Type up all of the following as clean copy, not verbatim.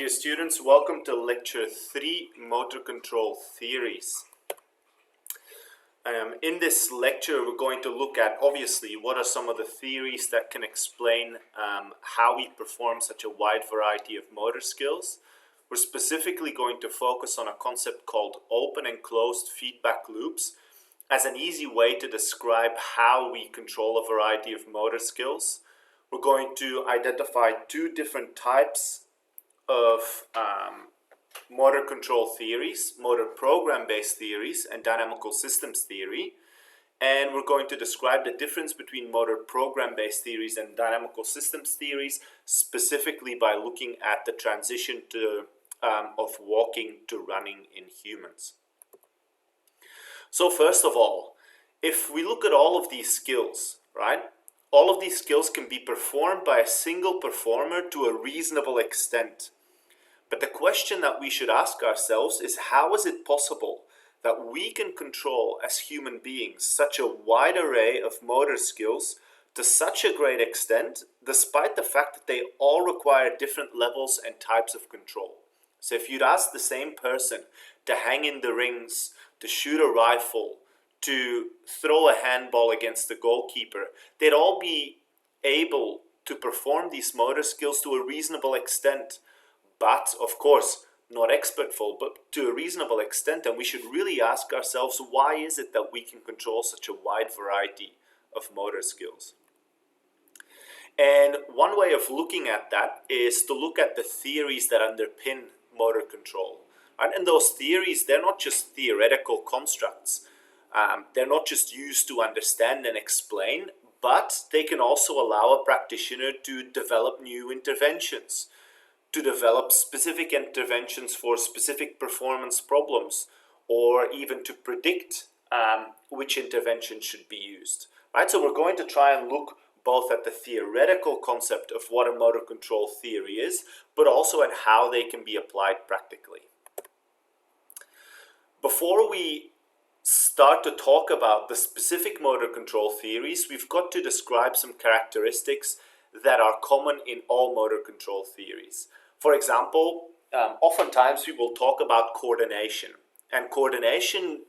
Dear students, welcome to Lecture 3, Motor Control Theories. In this lecture, we're going to look at, obviously, what are some of the theories that can explain how we perform such a wide variety of motor skills. We're specifically going to focus on a concept called open and closed feedback loops as an easy way to describe how we control a variety of motor skills. We're going to identify two different types of motor control theories, motor program-based theories, and dynamical systems theory. And we're going to describe the difference between motor program-based theories and dynamical systems theories, specifically by looking at the transition of walking to running in humans. So first of all, if we look at all of these skills, right? All of these skills can be performed by a single performer to a reasonable extent. But the question that we should ask ourselves is, how is it possible that we can control as human beings such a wide array of motor skills to such a great extent, despite the fact that they all require different levels and types of control? So if you'd ask the same person to hang in the rings, to shoot a rifle, to throw a handball against the goalkeeper, they'd all be able to perform these motor skills to a reasonable extent. But, of course, not expertful, but to a reasonable extent. And we should really ask ourselves, why is it that we can control such a wide variety of motor skills? And one way of looking at that is to look at the theories that underpin motor control. Right? And those theories, they're not just theoretical constructs. They're not just used to understand and explain, but they can also allow a practitioner to develop new interventions, to develop specific interventions for specific performance problems, or even to predict which intervention should be used. Right? So we're going to try and look both at the theoretical concept of what a motor control theory is, but also at how they can be applied practically. Before we start to talk about the specific motor control theories, we've got to describe some characteristics that are common in all motor control theories. For example, oftentimes we will talk about coordination. And coordination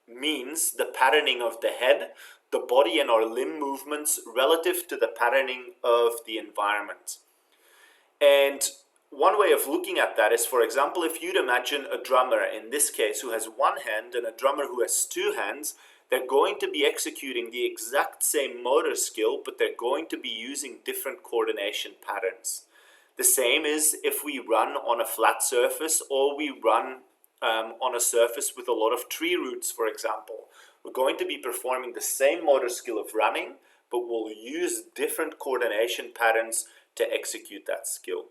means the patterning of the head, the body, and our limb movements relative to the patterning of the environment. And one way of looking at that is, for example, if you'd imagine a drummer, in this case, who has one hand, and a drummer who has two hands, they're going to be executing the exact same motor skill, but they're going to be using different coordination patterns. The same is if we run on a flat surface or we run on a surface with a lot of tree roots, for example. We're going to be performing the same motor skill of running, but we'll use different coordination patterns to execute that skill.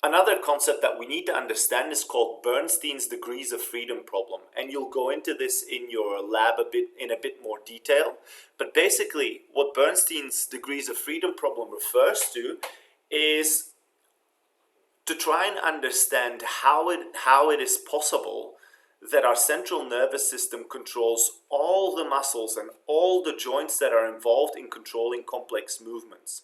Another concept that we need to understand is called Bernstein's degrees of freedom problem. And you'll go into this in your lab in a bit more detail. But basically, what Bernstein's degrees of freedom problem refers to is to try and understand how it is possible that our central nervous system controls all the muscles and all the joints that are involved in controlling complex movements.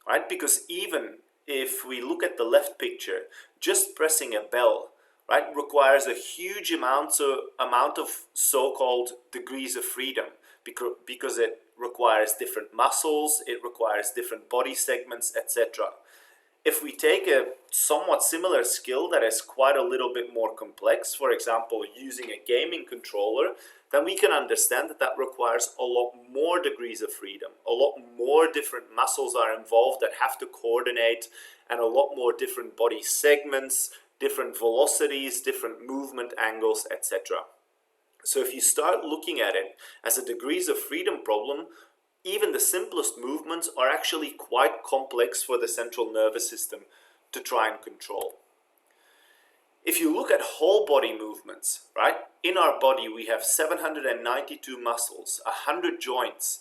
Right? Because even if we look at the left picture, just pressing a bell, right, requires a huge amount of so-called degrees of freedom because it requires different muscles, it requires different body segments, etc. If we take a somewhat similar skill that is quite a little bit more complex, for example, using a gaming controller, then we can understand that that requires a lot more degrees of freedom. A lot more different muscles are involved that have to coordinate, and a lot more different body segments, different velocities, different movement angles, etc. So if you start looking at it as a degrees of freedom problem, even the simplest movements are actually quite complex for the central nervous system to try and control. If you look at whole body movements, right? In our body we have 792 muscles, 100 joints.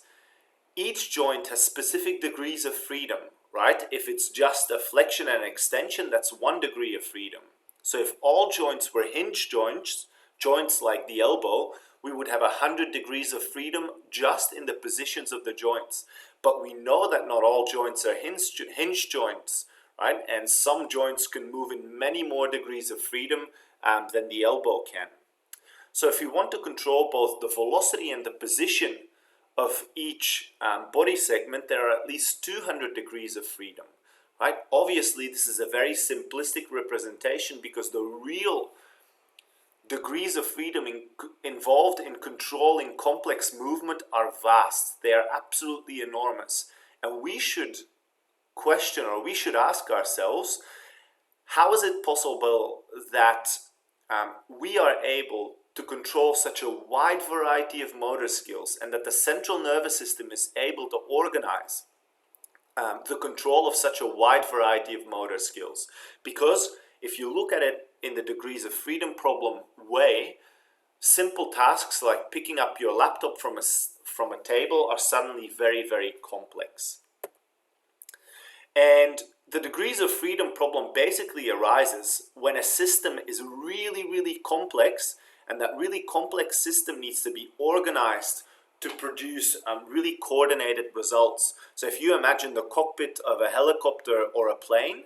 Each joint has specific degrees of freedom, right? If it's just a flexion and extension, that's 1 degree of freedom. So if all joints were hinge joints like the elbow, we would have 100 degrees of freedom just in the positions of the joints. But we know that not all joints are hinge joints, right? And some joints can move in many more degrees of freedom than the elbow can. So if you want to control both the velocity and the position of each body segment, there are at least 200 degrees of freedom, right? Obviously, this is a very simplistic representation because the real degrees of freedom involved in controlling complex movement are vast. They are absolutely enormous. And we should question, or we should ask ourselves, how is it possible that we are able to control such a wide variety of motor skills, and that the central nervous system is able to organize the control of such a wide variety of motor skills? Because if you look at it in the degrees of freedom problem way, simple tasks like picking up your laptop from a table are suddenly very, very complex. And the degrees of freedom problem basically arises when a system is really, really complex, and that really complex system needs to be organized to produce really coordinated results. So if you imagine the cockpit of a helicopter or a plane,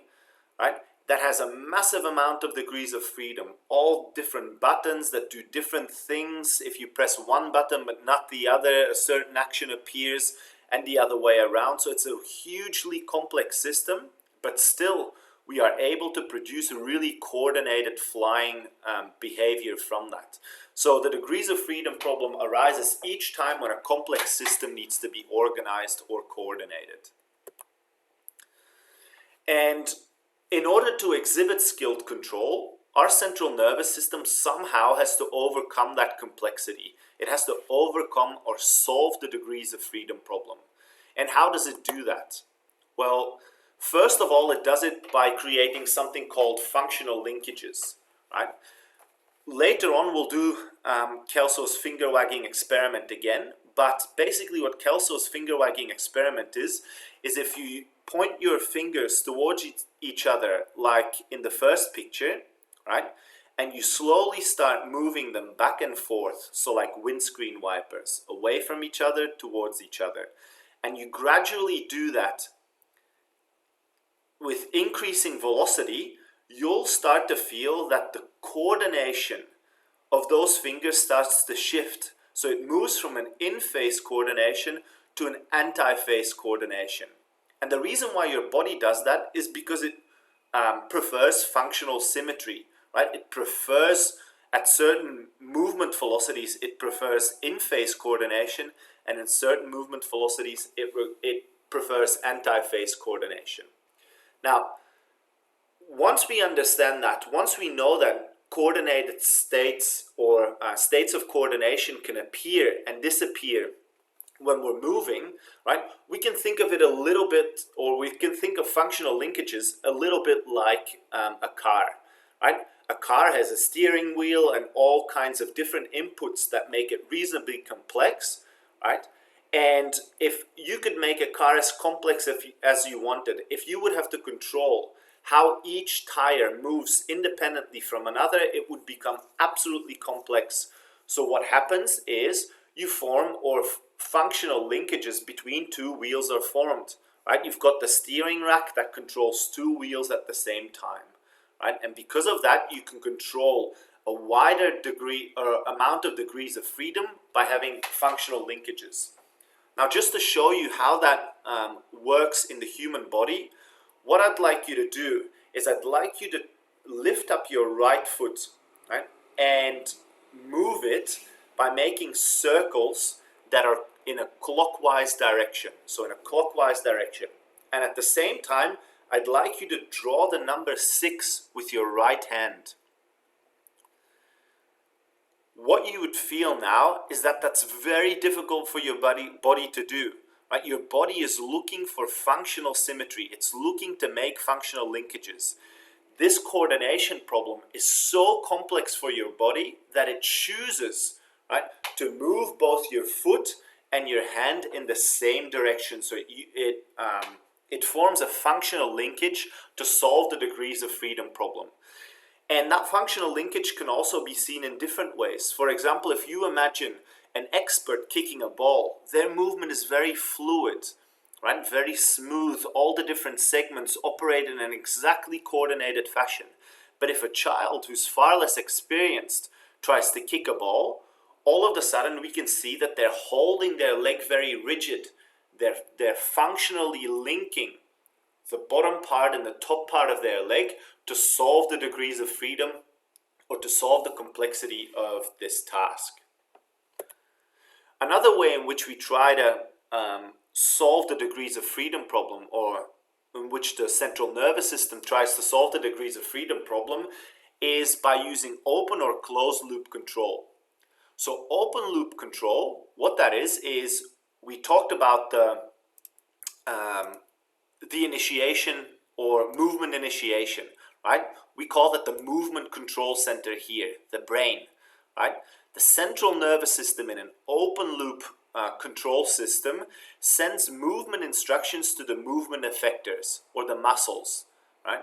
right, that has a massive amount of degrees of freedom, all different buttons that do different things. If you press one button but not the other, a certain action appears, and the other way around. So it's a hugely complex system, but still we are able to produce a really coordinated flying behavior from that. So the degrees of freedom problem arises each time when a complex system needs to be organized or coordinated. And in order to exhibit skilled control, our central nervous system somehow has to overcome that complexity. It has to overcome or solve the degrees of freedom problem. And how does it do that? Well, first of all, it does it by creating something called functional linkages, right? Later on, we'll do Kelso's finger wagging experiment again. But basically what Kelso's finger wagging experiment is if you point your fingers towards each other, like in the first picture, right? And you slowly start moving them back and forth, so like windscreen wipers, away from each other, towards each other. And you gradually do that with increasing velocity, you'll start to feel that the coordination of those fingers starts to shift. So it moves from an in-phase coordination to an anti-phase coordination. And the reason why your body does that is because it prefers functional symmetry, right? It prefers, at certain movement velocities, it prefers in-phase coordination, and in certain movement velocities, it prefers anti-phase coordination. Now, once we understand that, once we know that coordinated states or states of coordination can appear and disappear when we're moving, right, we can think of it a little bit, or we can think of functional linkages a little bit like a car, right? A car has a steering wheel and all kinds of different inputs that make it reasonably complex, right? And if you could make a car as complex as you wanted, if you would have to control how each tire moves independently from another, it would become absolutely complex. So what happens is you form, or functional linkages between two wheels are formed, right? You've got the steering rack that controls two wheels at the same time, right? And because of that, you can control a wider degree or amount of degrees of freedom by having functional linkages. Now, just to show you how that works in the human body, what I'd like you to do is I'd like you to lift up your right foot, right, and move it by making circles that are in a clockwise direction. So in a clockwise direction. And at the same time, I'd like you to draw the number 6 with your right hand. What you would feel now is that that's very difficult for your body to do. Right? Your body is looking for functional symmetry. It's looking to make functional linkages. This coordination problem is so complex for your body that it chooses, right, to move both your foot and your hand in the same direction. So it forms a functional linkage to solve the degrees of freedom problem. And that functional linkage can also be seen in different ways. For example, if you imagine an expert kicking a ball, their movement is very fluid. right? Very smooth, all the different segments operate in an exactly coordinated fashion. But if a child who's far less experienced tries to kick a ball, all of a sudden we can see that they're holding their leg very rigid. They're functionally linking the bottom part and the top part of their leg to solve the degrees of freedom or to solve the complexity of this task. Another way in which we try to solve the degrees of freedom problem, or in which the central nervous system tries to solve the degrees of freedom problem, is by using open or closed loop control. So open loop control, what that is we talked about the initiation or movement initiation, right? We call that the movement control center here, the brain, right? The central nervous system in an open loop control system sends movement instructions to the movement effectors or the muscles, right?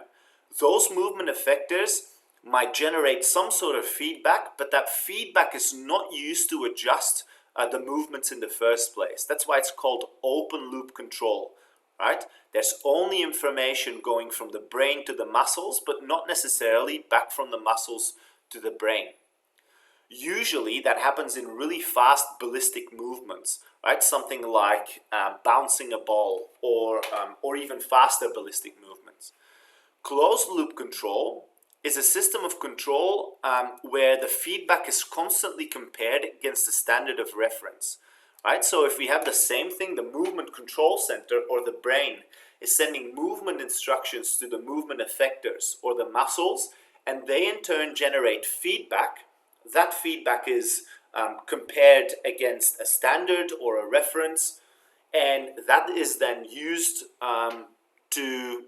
Those movement effectors might generate some sort of feedback, but that feedback is not used to adjust the movements in the first place. That's why it's called open loop control, right? There's only information going from the brain to the muscles, but not necessarily back from the muscles to the brain. Usually that happens in really fast ballistic movements, right? Something like bouncing a ball or even faster ballistic movements. Closed loop control is a system of control where the feedback is constantly compared against the standard of reference, right? So if we have the same thing, the movement control center or the brain is sending movement instructions to the movement effectors or the muscles, and they in turn generate feedback. That feedback is compared against a standard or a reference, and that is then used to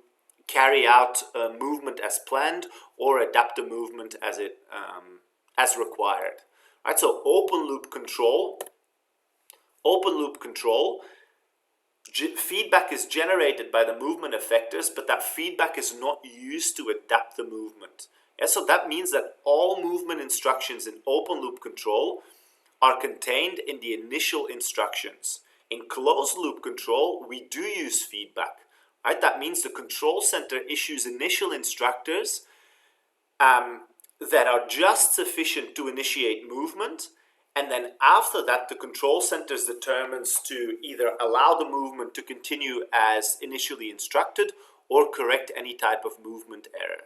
carry out a movement as planned or adapt a movement as required. Right? So open loop control, feedback is generated by the movement effectors, but that feedback is not used to adapt the movement. Yeah, so that means that all movement instructions in open loop control are contained in the initial instructions. In closed loop control, we do use feedback. Right? That means the control center issues initial instructors that are just sufficient to initiate movement, and then after that the control center determines to either allow the movement to continue as initially instructed or correct any type of movement error.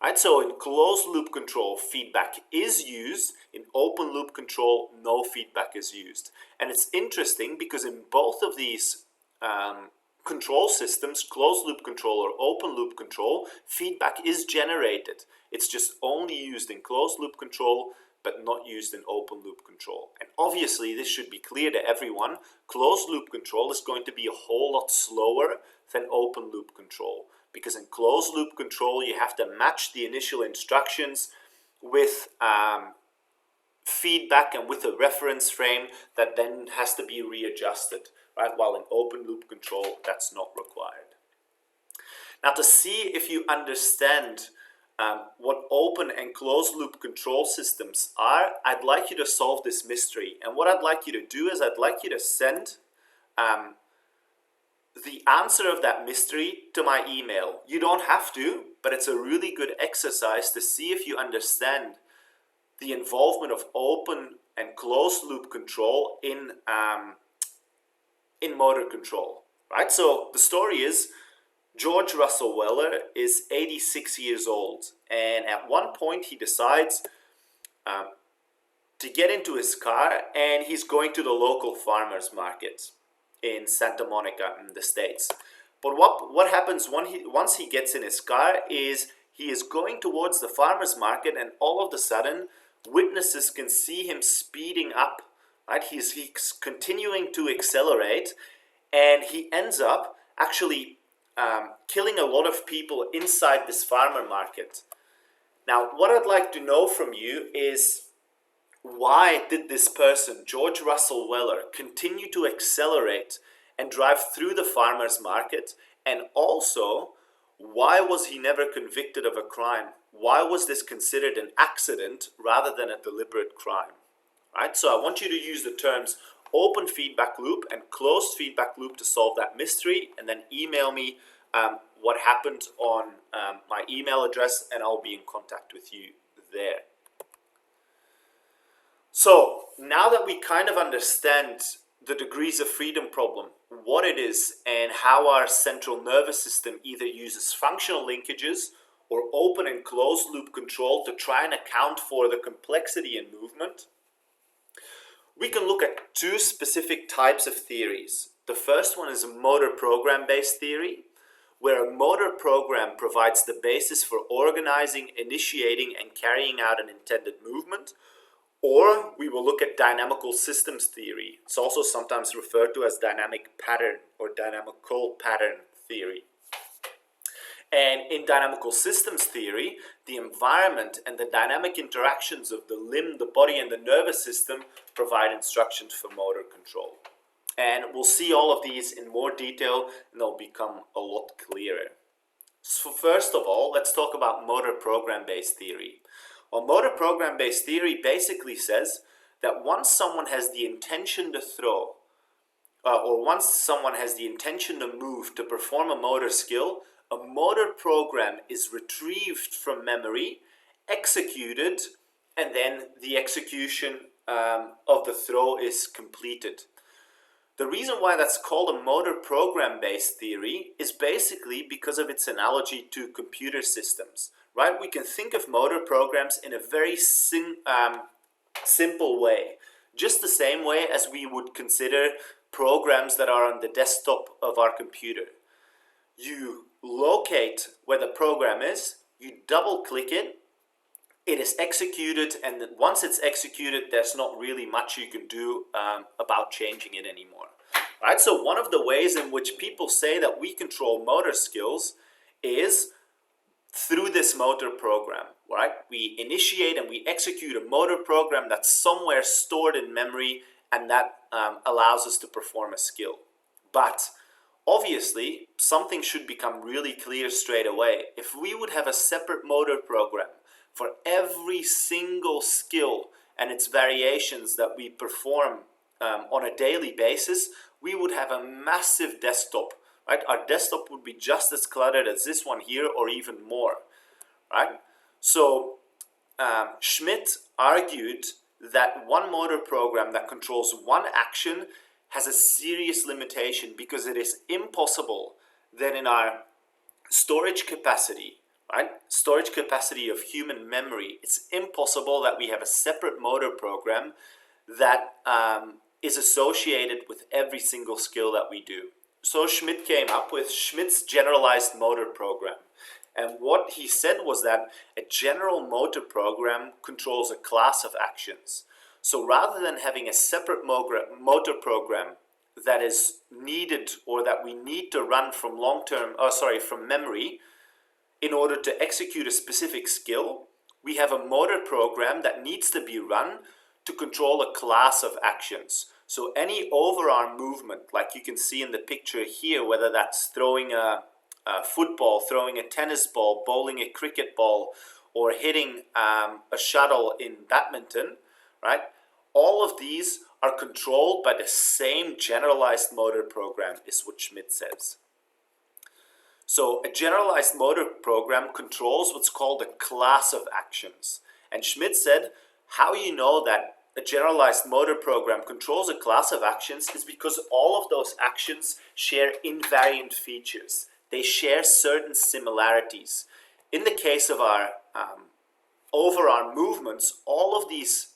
Right? So in closed loop control, feedback is used. In open loop control, no feedback is used. And it's interesting because in both of these control systems, closed loop control or open loop control, feedback is generated. It's just only used in closed loop control, but not used in open loop control. And obviously this should be clear to everyone. Closed loop control is going to be a whole lot slower than open loop control, because in closed loop control you have to match the initial instructions with feedback and with a reference frame that then has to be readjusted, right? While in open loop control that's not required. Now, to see if you understand what open and closed loop control systems are, I'd like you to solve this mystery. And what I'd like you to do is I'd like you to send the answer of that mystery to my email. You don't have to, but it's a really good exercise to see if you understand the involvement of open and closed loop control in motor control, right? So the story is George Russell Weller is 86 years old, and at one point he decides to get into his car, and he's going to the local farmers market in Santa Monica in the States. But what happens once he gets in his car is he is going towards the farmers market, and all of a sudden witnesses can see him speeding up. Right? He's continuing to accelerate, and he ends up actually killing a lot of people inside this farmer market. Now, what I'd like to know from you is, why did this person, George Russell Weller, continue to accelerate and drive through the farmer's market? And also, why was he never convicted of a crime? Why was this considered an accident rather than a deliberate crime? Right? So I want you to use the terms open feedback loop and closed feedback loop to solve that mystery, and then email me what happened on my email address, and I'll be in contact with you there. So now that we kind of understand the degrees of freedom problem, what it is, and how our central nervous system either uses functional linkages or open and closed loop control to try and account for the complexity in movement, we can look at two specific types of theories. The first one is a motor program-based theory, where a motor program provides the basis for organizing, initiating, and carrying out an intended movement. Or we will look at dynamical systems theory. It's also sometimes referred to as dynamic pattern or dynamical pattern theory. And in dynamical systems theory, the environment and the dynamic interactions of the limb, the body, and the nervous system provide instructions for motor control. And we'll see all of these in more detail, and they'll become a lot clearer. So first of all, let's talk about motor program-based theory. Well, motor program-based theory basically says that once someone has the intention to throw, or once someone has the intention to move, to perform a motor skill, a motor program is retrieved from memory, executed, and then the execution of the throw is completed. The reason why that's called a motor program-based theory is basically because of its analogy to computer systems, right? We can think of motor programs in a very simple way, just the same way as we would consider programs that are on the desktop of our computer. You locate where the program is, you double click it, it is executed, and once it's executed, there's not really much you can do about changing it anymore. Right? So one of the ways in which people say that we control motor skills is through this motor program. Right? We initiate and we execute a motor program that's somewhere stored in memory, and that allows us to perform a skill. But obviously, something should become really clear straight away. If we would have a separate motor program for every single skill and its variations that we perform on a daily basis, we would have a massive desktop, right? Our desktop would be just as cluttered as this one here, or even more, right? So Schmidt argued that one motor program that controls one action has a serious limitation, because it is impossible that in our storage capacity, right, storage capacity of human memory, it's impossible that we have a separate motor program that is associated with every single skill that we do. So Schmidt came up with Schmidt's generalized motor program. And what he said was that a general motor program controls a class of actions. So rather than having a separate motor program that is needed, or that we need to run from from memory in order to execute a specific skill, we have a motor program that needs to be run to control a class of actions. So any overarm movement, like you can see in the picture here, whether that's throwing a football, throwing a tennis ball, bowling a cricket ball, or hitting a shuttle in badminton, right? All of these are controlled by the same generalized motor program, is what Schmidt says. So a generalized motor program controls what's called a class of actions. And Schmidt said, how you know that a generalized motor program controls a class of actions is because all of those actions share invariant features. They share certain similarities. In the case of our overarm movements, all of these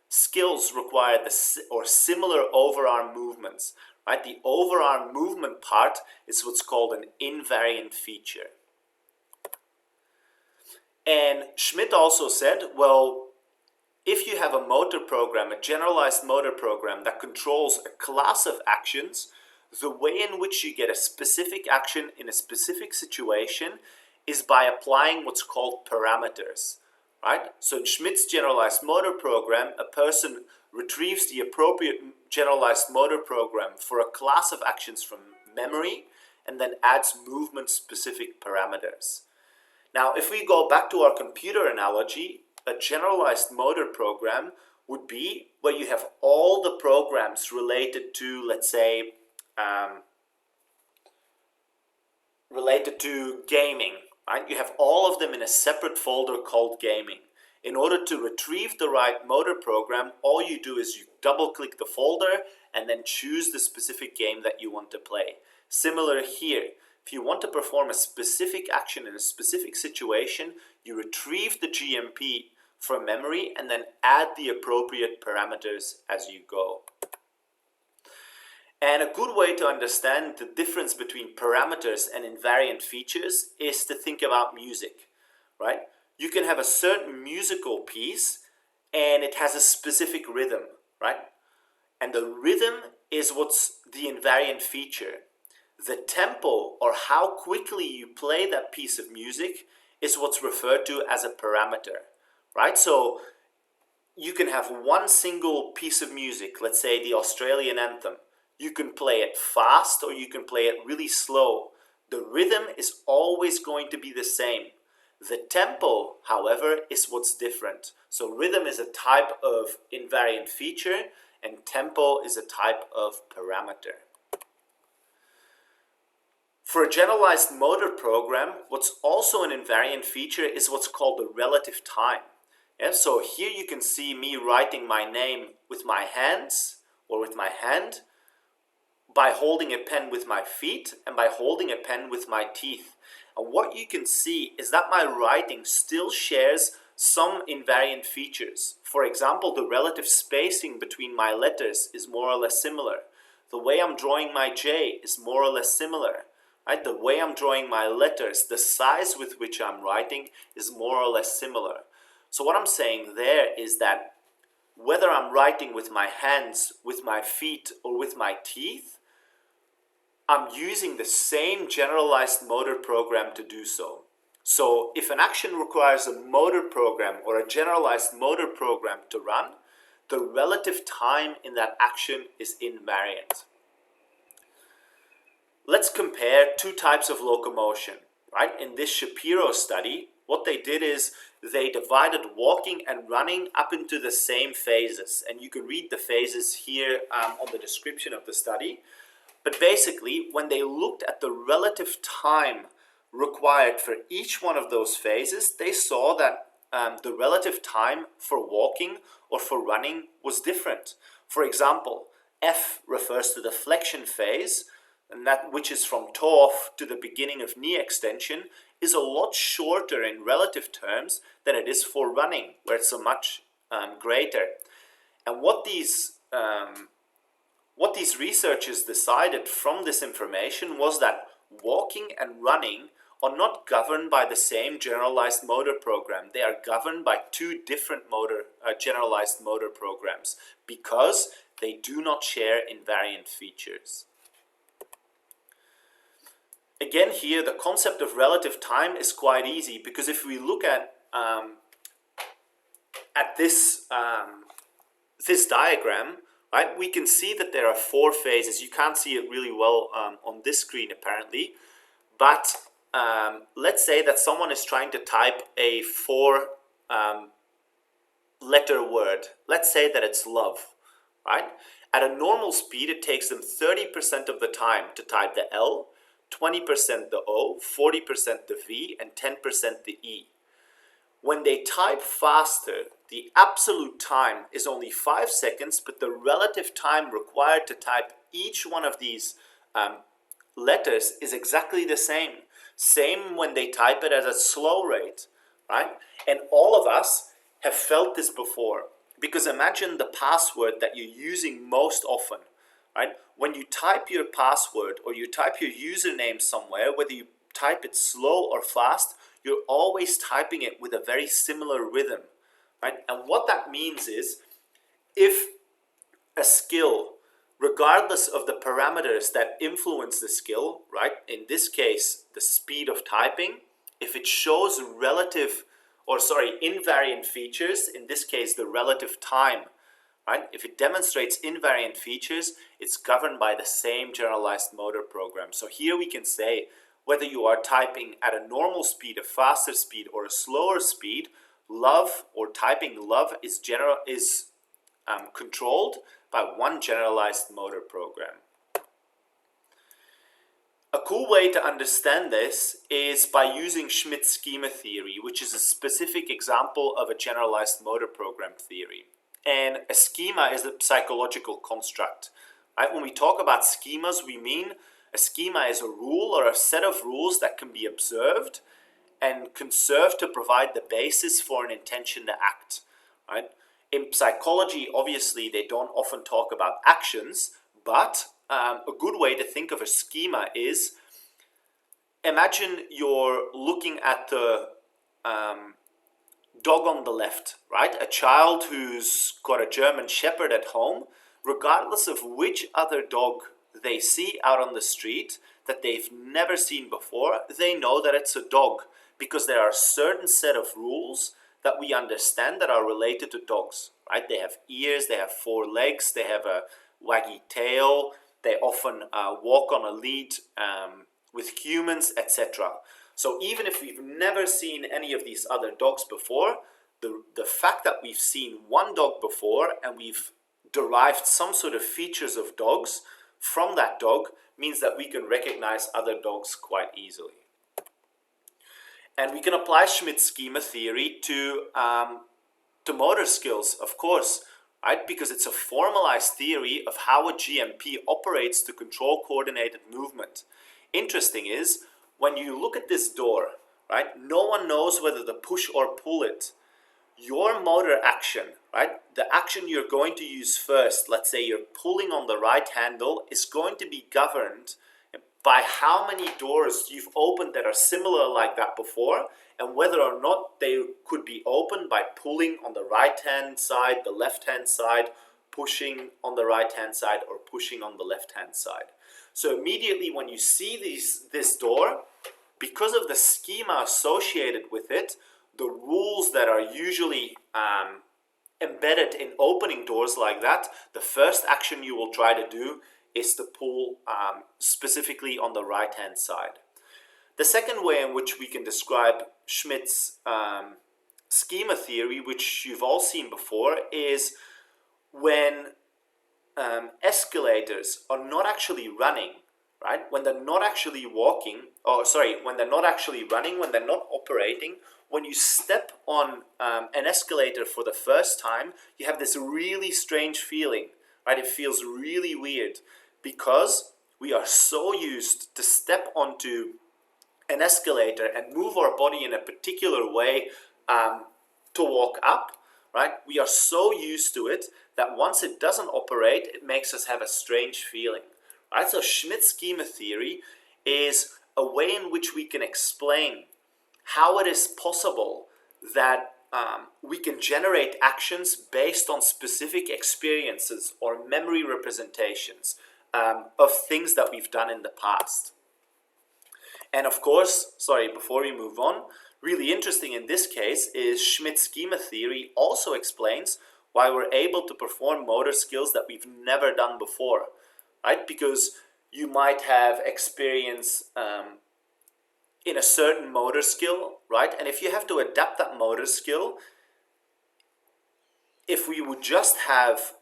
skills require similar overarm movements. Right? The overarm movement part is what's called an invariant feature. And Schmidt also said, well, if you have a motor program, a generalized motor program that controls a class of actions, the way in which you get a specific action in a specific situation is by applying what's called parameters. Right? So in Schmidt's generalized motor program, a person retrieves the appropriate generalized motor program for a class of actions from memory and then adds movement-specific parameters. Now, if we go back to our computer analogy, a generalized motor program would be where you have all the programs related to, let's say, related to gaming, right? You have all of them in a separate folder called gaming. In order to retrieve the right motor program, all you do is you double click the folder and then choose the specific game that you want to play. Similar here, if you want to perform a specific action in a specific situation, you retrieve the GMP from memory and then add the appropriate parameters as you go. And a good way to understand the difference between parameters and invariant features is to think about music, right? You can have a certain musical piece and it has a specific rhythm, right? And the rhythm is what's the invariant feature. The tempo, or how quickly you play that piece of music, is what's referred to as a parameter, right? So you can have one single piece of music, let's say the Australian anthem. You can play it fast or you can play it really slow. The rhythm is always going to be the same. The tempo, however, is what's different. So rhythm is a type of invariant feature and tempo is a type of parameter. For a generalized motor program, what's also an invariant feature is what's called the relative time. Yeah, so here you can see me writing my name with my hands or with my hand, by holding a pen with my feet, and by holding a pen with my teeth. And what you can see is that my writing still shares some invariant features. For example, the relative spacing between my letters is more or less similar. The way I'm drawing my J is more or less similar. Right? The way I'm drawing my letters, the size with which I'm writing is more or less similar. So what I'm saying there is that whether I'm writing with my hands, with my feet, or with my teeth, I'm using the same generalized motor program to do so. So if an action requires a motor program or a generalized motor program to run, the relative time in that action is invariant. Let's compare two types of locomotion, right? In this Shapiro study, what they did is they divided walking and running up into the same phases. And you can read the phases here on the description of the study. But basically, when they looked at the relative time required for each one of those phases, they saw that the relative time for walking or for running was different. For example, F refers to the flexion phase, and that which is from toe off to the beginning of knee extension, is a lot shorter in relative terms than it is for running, where it's so much greater. And what these researchers decided from this information was that walking and running are not governed by the same generalized motor program. They are governed by two different generalized motor programs because they do not share invariant features. Again, here the concept of relative time is quite easy because if we look at this diagram, right, we can see that there are four phases. You can't see it really well on this screen apparently, but let's say that someone is trying to type a four-letter word. Let's say that it's love, right? At a normal speed, it takes them 30% of the time to type the L, 20% the O, 40% the V, and 10% the E. When they type faster, the absolute time is only 5 seconds, but the relative time required to type each one of these letters is exactly the same. Same when they type it at a slow rate, right? And all of us have felt this before, because imagine the password that you're using most often, right? When you type your password or you type your username somewhere, whether you type it slow or fast, you're always typing it with a very similar rhythm, right? And what that means is, if a skill, regardless of the parameters that influence the skill, right? In this case, the speed of typing, if it shows invariant features, in this case, the relative time, right? If it demonstrates invariant features, it's governed by the same generalized motor program. So here we can say, whether you are typing at a normal speed, a faster speed, or a slower speed, love or typing love is controlled by one generalized motor program. A cool way to understand this is by using Schmidt's schema theory, which is a specific example of a generalized motor program theory. And a schema is a psychological construct. Right? When we talk about schemas, we mean a schema is a rule or a set of rules that can be observed and can serve to provide the basis for an intention to act. Right? In psychology, obviously, they don't often talk about actions, but a good way to think of a schema is, imagine you're looking at the dog on the left, right? A child who's got a German Shepherd at home, regardless of which other dog they see out on the street that they've never seen before, they know that it's a dog because there are a certain set of rules that we understand that are related to dogs, right? They have ears, they have 4 legs, they have a waggy tail, they often walk on a lead with humans, etc. So even if we've never seen any of these other dogs before, the fact that we've seen one dog before and we've derived some sort of features of dogs from that dog means that we can recognize other dogs quite easily. And we can apply Schmidt's schema theory to motor skills, of course, right? Because it's a formalized theory of how a GMP operates to control coordinated movement. Interesting is, when you look at this door, right, no one knows whether to push or pull it. Your motor action, right, the action you're going to use first, let's say you're pulling on the right handle, is going to be governed by how many doors you've opened that are similar like that before, and whether or not they could be opened by pulling on the right hand side, the left hand side, pushing on the right hand side, or pushing on the left hand side. So immediately when you see this door, because of the schema associated with it, the rules that are usually embedded in opening doors like that, the first action you will try to do is to pull specifically on the right hand side. The second way in which we can describe Schmidt's schema theory, which you've all seen before, is when escalators are not actually running, right? When they're not actually walking, when they're not actually running, when they're not operating, when you step on an escalator for the first time, you have this really strange feeling, right? It feels really weird because we are so used to step onto an escalator and move our body in a particular way to walk up, right? We are so used to it that once it doesn't operate, it makes us have a strange feeling, right? So Schmidt's schema theory is a way in which we can explain how it is possible that we can generate actions based on specific experiences or memory representations of things that we've done in the past. And of course, before we move on, really interesting in this case is Schmidt's schema theory also explains why we're able to perform motor skills that we've never done before, right? Because you might have experience in a certain motor skill, right? And if you have to adapt that motor skill, if we would just have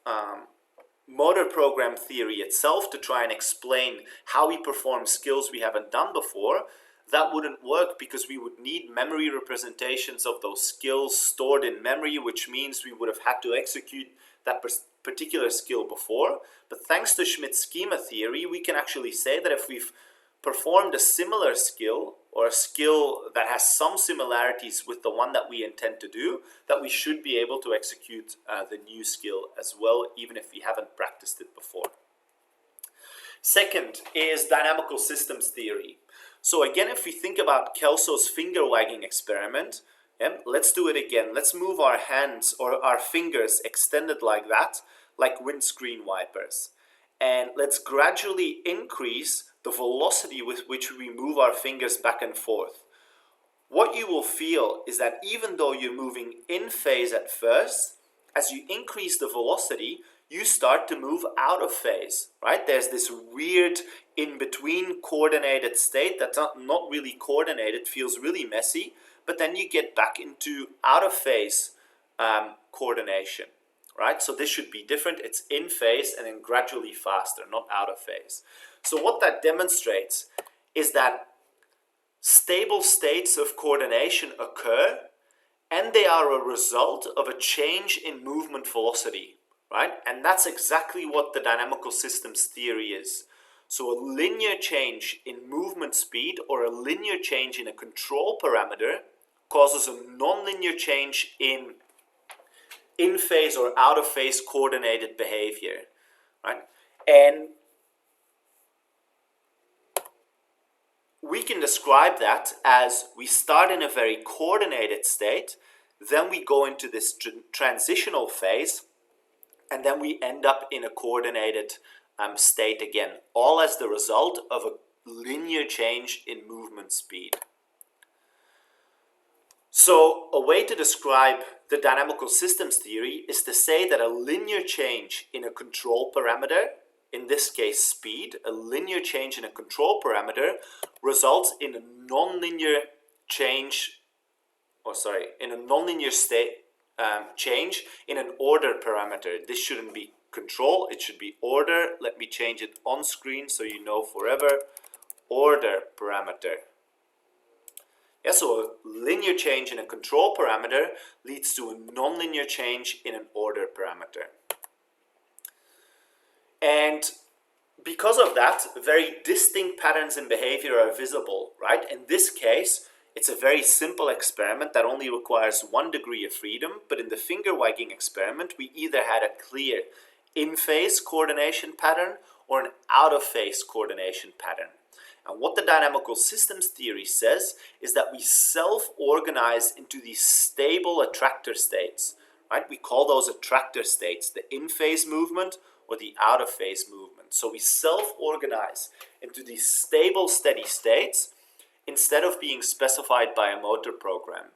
motor program theory itself to try and explain how we perform skills we haven't done before, that wouldn't work because we would need memory representations of those skills stored in memory, which means we would have had to execute that particular skill before. But thanks to Schmidt's schema theory, we can actually say that if we've performed a similar skill or a skill that has some similarities with the one that we intend to do, that we should be able to execute the new skill as well, even if we haven't practiced it before. Second is dynamical systems theory. So again, if we think about Kelso's finger wagging experiment, let's do it again. Let's move our hands or our fingers extended like that, like windscreen wipers. And let's gradually increase the velocity with which we move our fingers back and forth. What you will feel is that even though you're moving in phase at first, as you increase the velocity, you start to move out of phase, right? There's this weird in-between coordinated state that's not really coordinated, feels really messy, but then you get back into out of phase coordination, right? So this should be different. It's in phase and then gradually faster, not out of phase. So what that demonstrates is that stable states of coordination occur, and they are a result of a change in movement velocity, right? And that's exactly what the dynamical systems theory is. So a linear change in movement speed or a linear change in a control parameter causes a nonlinear change in phase or out of phase coordinated behavior, right? And we can describe that as we start in a very coordinated state, then we go into this transitional phase, and then we end up in a coordinated state again, all as the result of a linear change in movement speed. So a way to describe the dynamical systems theory is to say that a linear change in a control parameter, in this case speed, a linear change in a control parameter results in a nonlinear change, in a nonlinear state change in an order parameter. This shouldn't be control, it should be order. Let me change it on screen so you know forever. Order parameter. Yeah, so a linear change in a control parameter leads to a nonlinear change in an order parameter. And because of that, very distinct patterns in behavior are visible, right? In this case, it's a very simple experiment that only requires 1 degree of freedom, but in the finger wagging experiment, we either had a clear in-phase coordination pattern or an out-of-phase coordination pattern. And what the dynamical systems theory says is that we self-organize into these stable attractor states, right? We call those attractor states, the in-phase movement or the out-of-phase movement. So we self-organize into these stable, steady states instead of being specified by a motor program.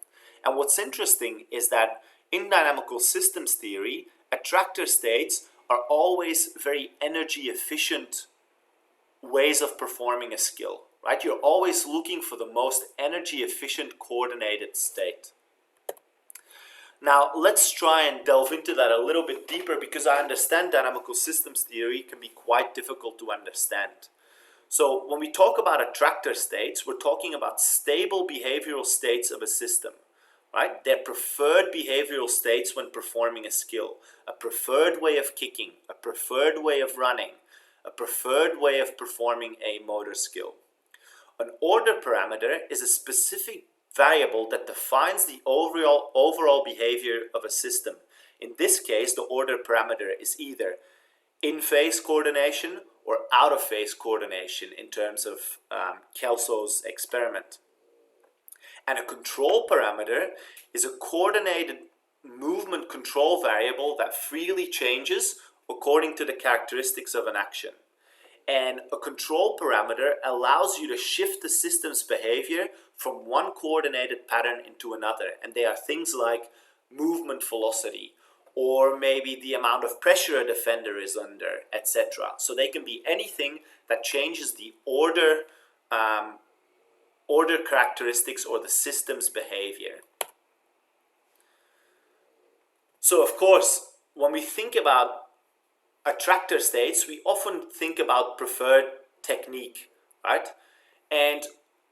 And what's interesting is that in dynamical systems theory, attractor states are always very energy efficient ways of performing a skill, right? You're always looking for the most energy efficient coordinated state. Now, let's try and delve into that a little bit deeper, because I understand dynamical systems theory can be quite difficult to understand. So when we talk about attractor states, we're talking about stable behavioral states of a system, right? They're preferred behavioral states when performing a skill, a preferred way of kicking, a preferred way of running, a preferred way of performing a motor skill. An order parameter is a specific variable that defines the overall behavior of a system. In this case, the order parameter is either in-phase coordination or out-of-phase coordination in terms of Kelso's experiment. And a control parameter is a coordinated movement control variable that freely changes according to the characteristics of an action. And a control parameter allows you to shift the system's behavior from one coordinated pattern into another. And they are things like movement velocity, or maybe the amount of pressure a defender is under, etc. So they can be anything that changes the order characteristics or the system's behavior. So of course, when we think about attractor states, we often think about preferred technique, right? And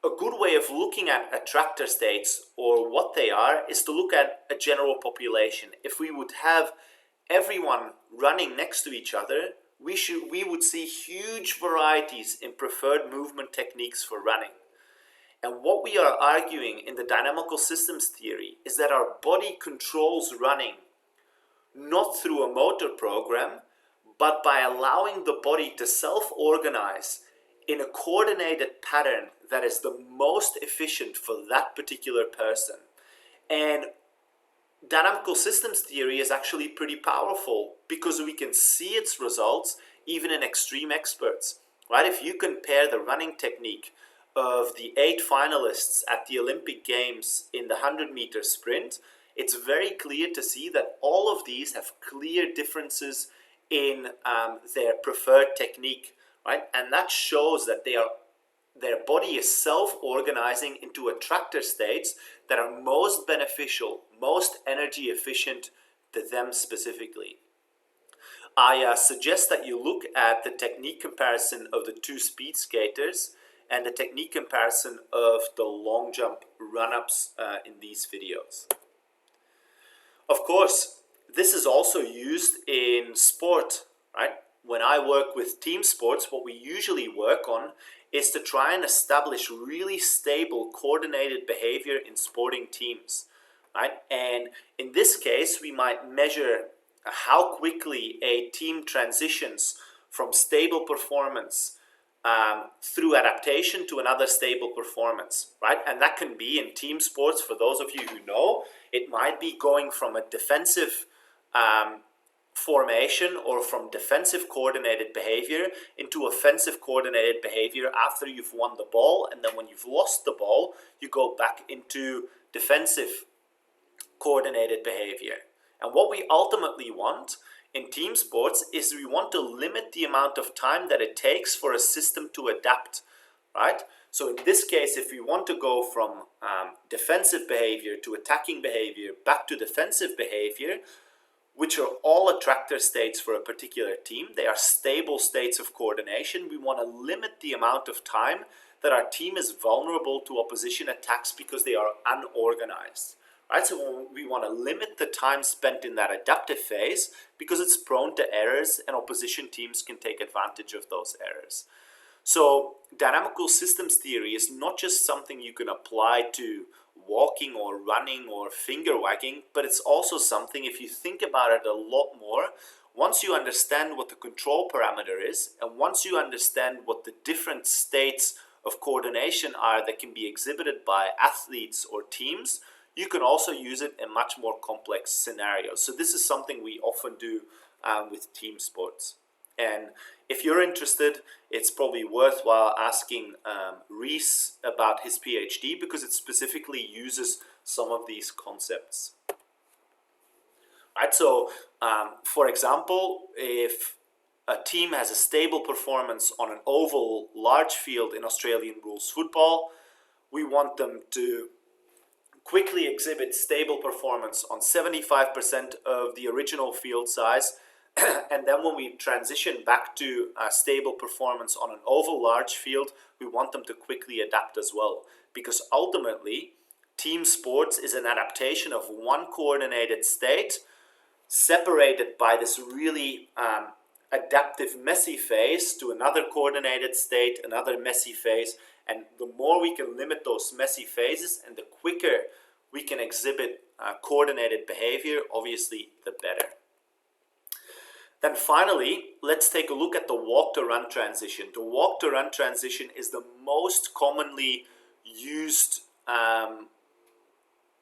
a good way of looking at attractor states or what they are is to look at a general population. If we would have everyone running next to each other, we would see huge varieties in preferred movement techniques for running. And what we are arguing in the dynamical systems theory is that our body controls running not through a motor program, but by allowing the body to self-organize in a coordinated pattern that is the most efficient for that particular person. And dynamical systems theory is actually pretty powerful because we can see its results even in extreme experts, right? If you compare the running technique of the 8 finalists at the Olympic Games in the 100-meter sprint, it's very clear to see that all of these have clear differences in their preferred technique, right? And that shows that their body is self-organizing into attractor states that are most beneficial, most energy efficient to them specifically. I suggest that you look at the technique comparison of the two speed skaters and the technique comparison of the long jump run-ups in these videos. Of course, this is also used in sport, right? When I work with team sports, what we usually work on is to try and establish really stable, coordinated behavior in sporting teams, right? And in this case, we might measure how quickly a team transitions from stable performance through adaptation to another stable performance, right? And that can be in team sports. For those of you who know, it might be going from a defensive formation or from defensive coordinated behavior into offensive coordinated behavior after you've won the ball, and then when you've lost the ball, you go back into defensive coordinated behavior. And what we ultimately want in team sports is we want to limit the amount of time that it takes for a system to adapt, right? So in this case, if we want to go from defensive behavior to attacking behavior back to defensive behavior, which are all attractor states for a particular team, they are stable states of coordination. We want to limit the amount of time that our team is vulnerable to opposition attacks because they are unorganized. Right, so we want to limit the time spent in that adaptive phase because it's prone to errors and opposition teams can take advantage of those errors. So dynamical systems theory is not just something you can apply to walking or running or finger wagging, but it's also something, if you think about it a lot more, once you understand what the control parameter is and once you understand what the different states of coordination are that can be exhibited by athletes or teams, you can also use it in much more complex scenarios. So this is something we often do with team sports. And if you're interested, it's probably worthwhile asking Reese about his PhD because it specifically uses some of these concepts. Right, so for example, if a team has a stable performance on an oval large field in Australian rules football, we want them to quickly exhibit stable performance on 75% of the original field size, and then when we transition back to a stable performance on an oval large field, we want them to quickly adapt as well, because ultimately team sports is an adaptation of one coordinated state separated by this really adaptive messy phase to another coordinated state, another messy phase. And the more we can limit those messy phases and the quicker we can exhibit coordinated behavior, obviously the better. Then finally, let's take a look at the walk to run transition. The walk to run transition is the most commonly used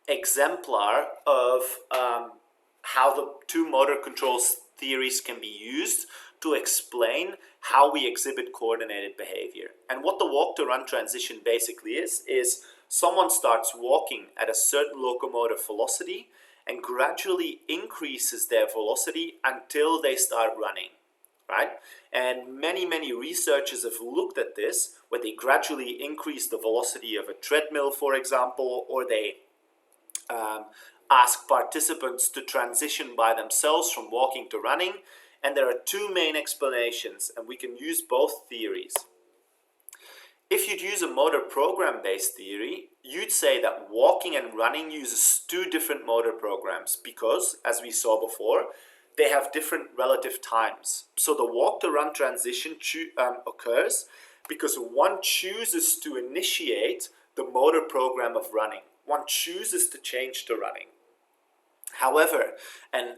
exemplar of how the two motor controls theories can be used to explain how we exhibit coordinated behavior. And what the walk to run transition basically is someone starts walking at a certain locomotive velocity and gradually increases their velocity until they start running, right? And many researchers have looked at this, where they gradually increase the velocity of a treadmill, for example, or they ask participants to transition by themselves from walking to running. And there are two main explanations, and we can use both theories. If you'd use a motor program-based theory, you'd say that walking and running uses two different motor programs because, as we saw before, they have different relative times. So the walk-to-run transition occurs because one chooses to initiate the motor program of running. One chooses to change to running. However, and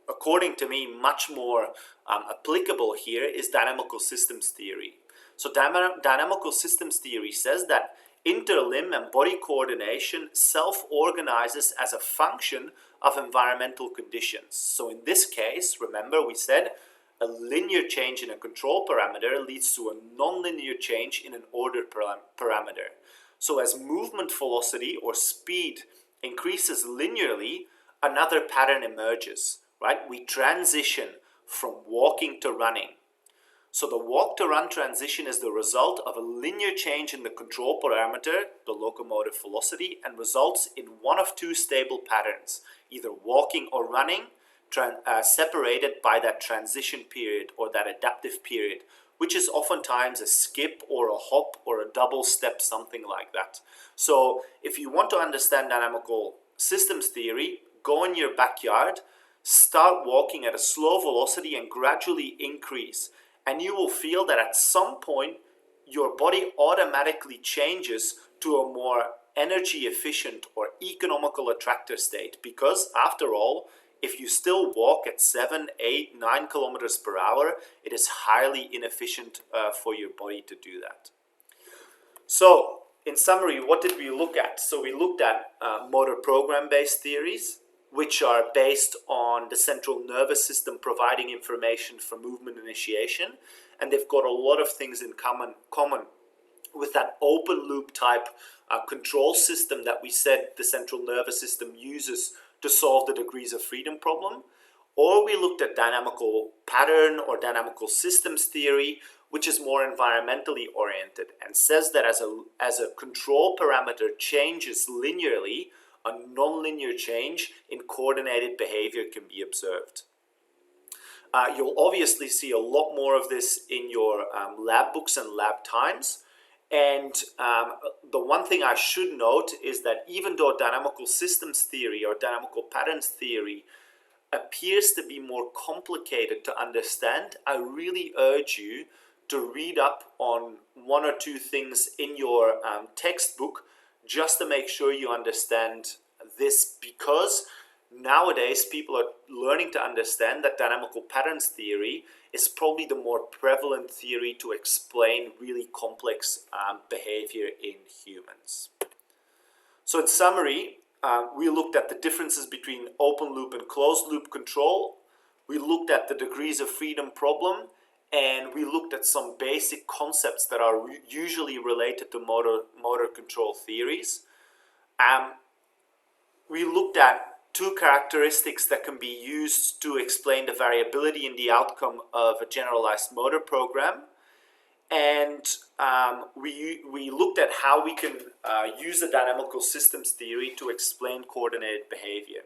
according to me, much more applicable here is dynamical systems theory. So dynamical systems theory says that interlimb and body coordination self-organizes as a function of environmental conditions. So in this case, remember we said a linear change in a control parameter leads to a nonlinear change in an ordered parameter. So as movement velocity or speed increases linearly, another pattern emerges, right? We transition from walking to running. So the walk to run transition is the result of a linear change in the control parameter, the locomotive velocity, and results in one of two stable patterns, either walking or running, separated by that transition period or that adaptive period, which is oftentimes a skip or a hop or a double step, something like that. So if you want to understand dynamical systems theory, go in your backyard, start walking at a slow velocity and gradually increase. And you will feel that at some point, your body automatically changes to a more energy efficient or economical attractor state. Because after all, if you still walk at 7, 8, 9 kilometers per hour, it is highly inefficient for your body to do that. So, in summary, what did we look at? So we looked at motor program-based theories, which are based on the central nervous system providing information for movement initiation. And they've got a lot of things in common with that open loop type control system that we said the central nervous system uses to solve the degrees of freedom problem. Or we looked at dynamical pattern or dynamical systems theory, which is more environmentally oriented and says that as a control parameter changes linearly, a nonlinear change in coordinated behavior can be observed. You'll obviously see a lot more of this in your lab books and lab times. And the one thing I should note is that even though dynamical systems theory or dynamical patterns theory appears to be more complicated to understand, I really urge you to read up on one or two things in your textbook just to make sure you understand this, because nowadays people are learning to understand that dynamical patterns theory is probably the more prevalent theory to explain really complex behavior in humans. So in summary, we looked at the differences between open loop and closed loop control. We looked at the degrees of freedom problem, and we looked at some basic concepts that are usually related to motor control theories. We looked at two characteristics that can be used to explain the variability in the outcome of a generalized motor program. And we looked at how we can use the dynamical systems theory to explain coordinated behavior.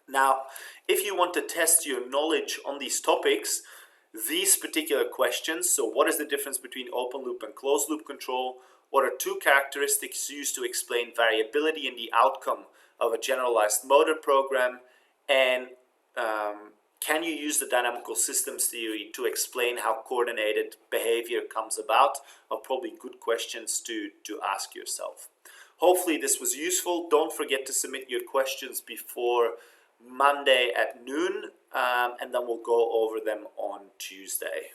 Now, if you want to test your knowledge on these topics, these particular questions, so what is the difference between open loop and closed loop control? What are two characteristics used to explain variability in the outcome of a generalized motor program? And can you use the dynamical systems theory to explain how coordinated behavior comes about? Are probably good questions to ask yourself. Hopefully this was useful. Don't forget to submit your questions before Monday at noon, and then we'll go over them on Tuesday.